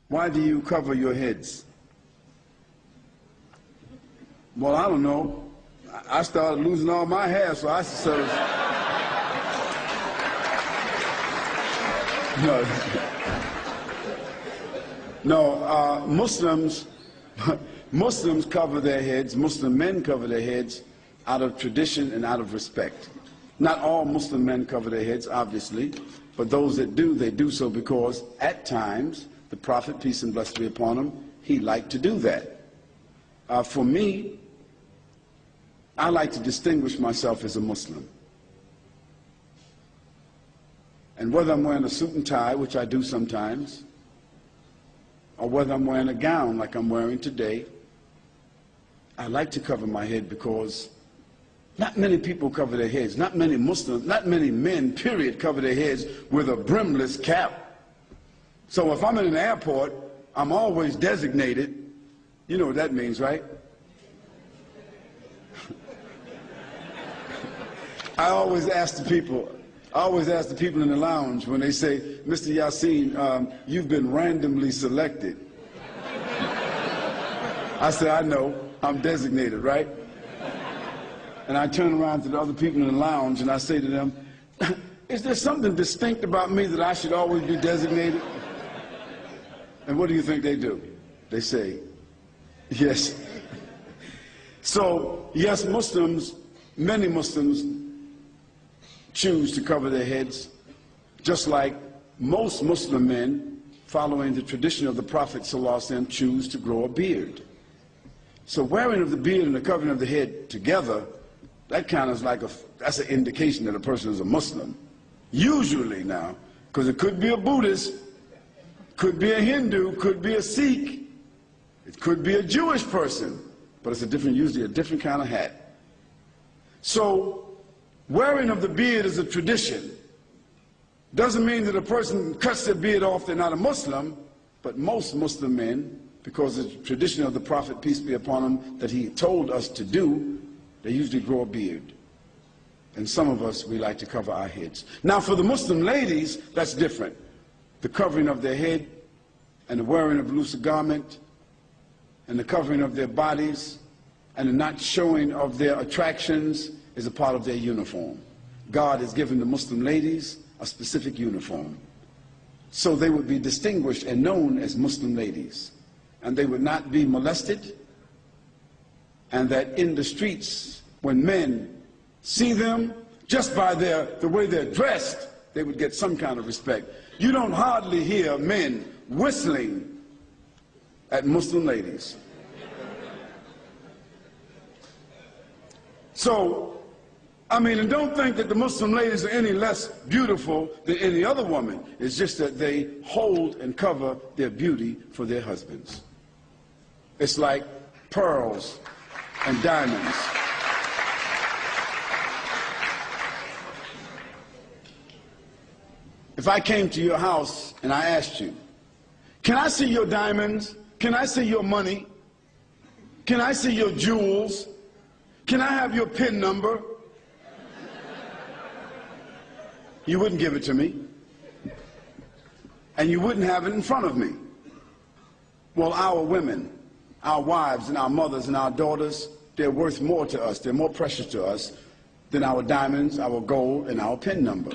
Why do you cover your heads? Well, I don't know. I started losing all my hair, so I sort of... No, Muslims cover their heads, Muslim men cover their heads out of tradition and out of respect. Not all Muslim men cover their heads, obviously, but those that do, they do so because at times, the Prophet, peace and blessings be upon him, he liked to do that. For me, I like to distinguish myself as a Muslim. And whether I'm wearing a suit and tie, which I do sometimes, or whether I'm wearing a gown like I'm wearing today, I like to cover my head because not many people cover their heads. Not many Muslims, not many men, period, cover their heads with a brimless cap. So if I'm in an airport, I'm always designated. You know what that means, right? I always ask the people in the lounge when they say, Mr. Yasin, you've been randomly selected. I say, I know, I'm designated, right? And I turn around to the other people in the lounge and I say to them, is there something distinct about me that I should always be designated? And what do you think they do? They say, yes. So, yes, Muslims, many Muslims choose to cover their heads, just like most Muslim men, following the tradition of the Prophet ﷺ, choose to grow a beard. So wearing of the beard and the covering of the head together, that kind of like that's an indication that a person is a Muslim. Usually now, because it could be a Buddhist, could be a Hindu, could be a Sikh, it could be a Jewish person, but it's usually a different kind of hat. So wearing of the beard is a tradition. Doesn't mean that a person cuts their beard off, they're not a Muslim, but most Muslim men, because it's the tradition of the Prophet, peace be upon him, that he told us to do, they usually grow a beard. And some of us, we like to cover our heads. Now for the Muslim ladies, that's different. The covering of their head and the wearing of a loose garment and the covering of their bodies and the not showing of their attractions is a part of their uniform. God has given the Muslim ladies a specific uniform. So they would be distinguished and known as Muslim ladies. And they would not be molested. And that in the streets, when men see them, just by the way they're dressed, they would get some kind of respect. You don't hardly hear men whistling at Muslim ladies. So, I mean, and don't think that the Muslim ladies are any less beautiful than any other woman. It's just that they hold and cover their beauty for their husbands. It's like pearls and diamonds. If I came to your house and I asked you, can I see your diamonds? Can I see your money? Can I see your jewels? Can I have your PIN number? You wouldn't give it to me. And you wouldn't have it in front of me. Well, our women, our wives and our mothers and our daughters, they're worth more to us, they're more precious to us than our diamonds, our gold, and our PIN number.